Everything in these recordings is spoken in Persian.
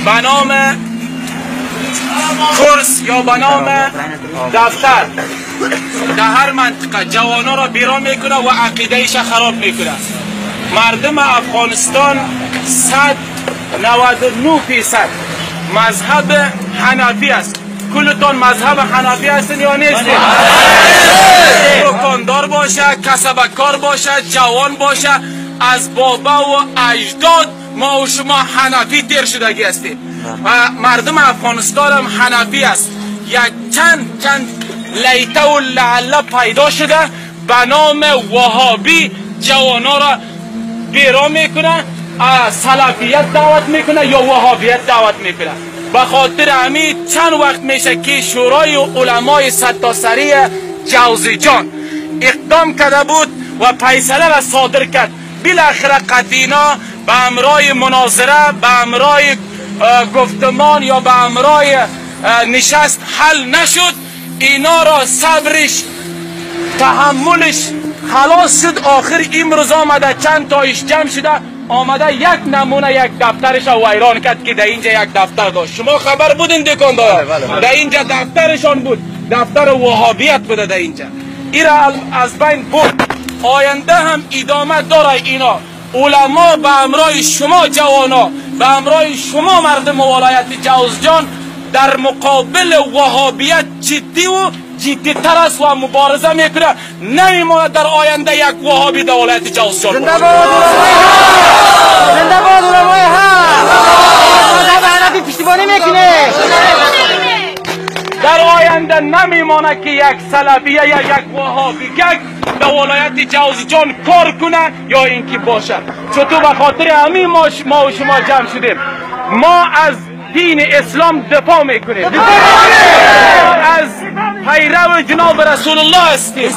به نام کورس یا به نام دفتر در هر منطقه جوانا را بیرون میکنه و عقیدهش خراب میکنه. مردم افغانستان 199% مذهب حنفی است. کلتون مذهب حنفی هستین یا نیستین؟ دکاندار باشه، کسبکار باشه، جوان باشه، از بابا و اجداد ما و شما حنفی تیر شدگی هستیم و مردم افغانستان هم حنفی است. یک چند لیته و لعله پیدا شده به نام وهابی جوانا را بیرون میکنه، سلفیت دعوت میکنه یا وهابیت دعوت میکنه. به خاطر همین چند وقت میشه که شورای علمای ستاسری جوزجان اقدام کرده بود و فیصله را صادر کرد. بالاخره قطعینا به امرای مناظره، به امرای گفتمان یا به امرای نشست حل نشد. اینا را صبرش تحملش خلاص شد. آخر امروز آمده چند تایش جمع شده، آمده یک نمونه یک دفترش را ویران کرد که در اینجا یک دفتر داشت. شما خبر بودین دکاندار؟ در اینجا دفترشان بود، دفتر وهابیت بوده در اینجا. این را از بین بود. آینده هم ادامه داره. اینا علما به امرای شما جوانا، به امرای شما مردم ولایت جوزجان در مقابل وهابیت جدی و جدی‌تر است و مبارزه میکنه. نمیمونه در آینده یک وهابی در ولایت جوزجان. زنده باد علمای حق، زنده باد علمای حق. مذهب حنفی پشتیبانی میکنه. در آینده نمیمونه که یک سلفیه یا یک وهابی در ولایت جوزجان کار کنه یا اینکه باشه. چطور به خاطر همین ما و شما جمع شدیم. ما از دین اسلام دفاع میکنیم، از پیرو جناب رسول الله هستیم، ما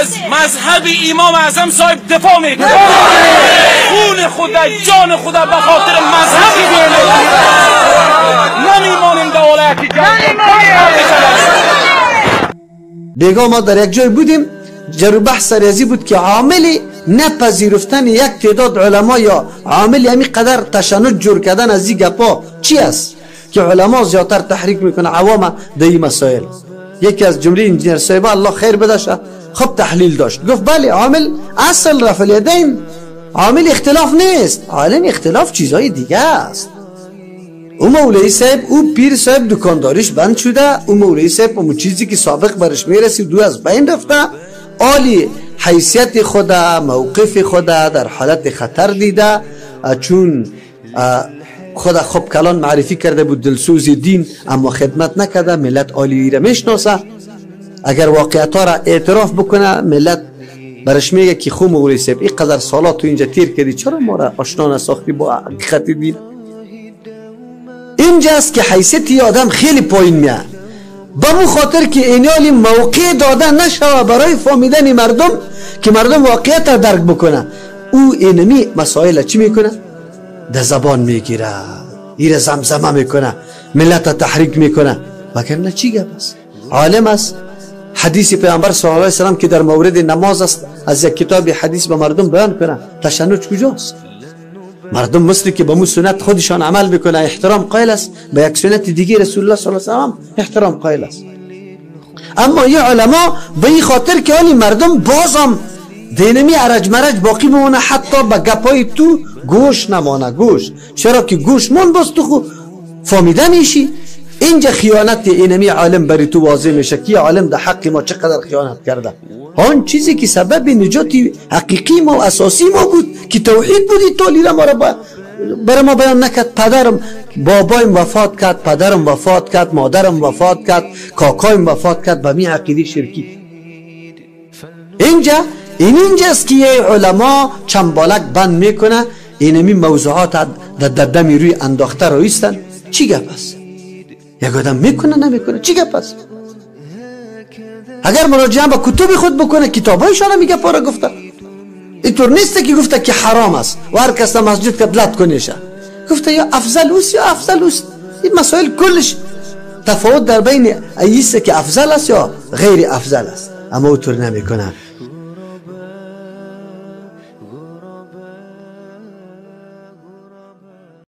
از مذهب امام اعظم صاحب دفاع میکنیم. خون خود جان خود به خاطر مذهب نمیمانیم در ولایت جوزجان. بیگاه ما در یک جای بودیم، جرو بحث ریاضی بود که عامل نپذیرفتن یک تعداد علما یا عامل همین قدر تشنج جور کردن از این گپا چی است که علما زیادتر تحریک میکنه عوام در این مسائل. یکی از جمله انجینیر صاحبه الله خیر بدشه خب تحلیل داشت، گفت بله عامل اصل رفع الیدین عامل اختلاف نیست، عالم اختلاف چیزهای دیگه است. او مولوی صاحب او پیر صاحب دکانداریش بند شده، او مولوی صاحب اون چیزی که سابق برش میرسید دو از بین رفته، عالی حیثیت خود موقف خود در حالت خطر دیده، چون خود خوب کلان معرفی کرده بود دلسوز دین اما خدمت نکرده، ملت عالی را میشناسه. اگر واقعیت ها را اعتراف بکنه ملت برش میگه که خوب مولوی صاحب این قدر سالات تو اینجا تیر کردی چرا ما را آشنا نساختی با حقیقت دین. اینجاست که حیثیت یه آدم خیلی پایین میاد. با مو خاطر که اینالی موقع داده نشوه برای فهمیدن مردم که مردم واقعیت را درک بکنه، او اینمی مسائل چی میکنه؟ در زبان میگیره، ایره زمزمه میکنه، ملت را تحریک میکنه. وگرنه چی گپ است؟ عالم است. حدیث پیامبر صلی الله علیه و سلم که در مورد نماز است از یک کتاب حدیث به مردم بیان کنه، تشنج کجاست؟ مردم مثل که به مو سنت خودشان عمل بکنه احترام قائل است، به یک سنت دیگه رسول الله صلی الله علیه و سلم احترام قائل است. اما یه علما به این خاطر که حالی مردم بازم دینمی عرج مرج باقی بمونه، حتی به گپای تو گوش نمانه. گوش چرا که گوش من باز تو خود فهمیده میشی. اینجا خیانت اینمی عالم بری تو واضح میشه که عالم در حق ما چقدر خیانت کرده. آن چیزی که سبب نجات حقیقی ما و اساسی ما بود که توحید بودی تولی را ما را برای ما بیان نکرد. پدرم بابایم وفات کرد، پدرم وفات کرد، مادرم وفات کرد، کاکایم وفات کرد به می عقیده شرکی. اینجاست که یه علما چنبالک بند میکنه، اینمی موضوعات در دمی روی انداخته رویستن. چی گپ است؟ یک آدم میکنه نمیکنه چی گپ است؟ اگر مراجعه به کتب خود بکنه کتابایشان میگه پارا گفته. اینطور نیست که گفته که حرام است و هر کس در مسجد قبلت کنیشه. گفته یا افضل است یا افضل است. این مسائل کلش تفاوت در بین ایست که افضل است یا غیر افضل است، اما اونطور نمیکنه.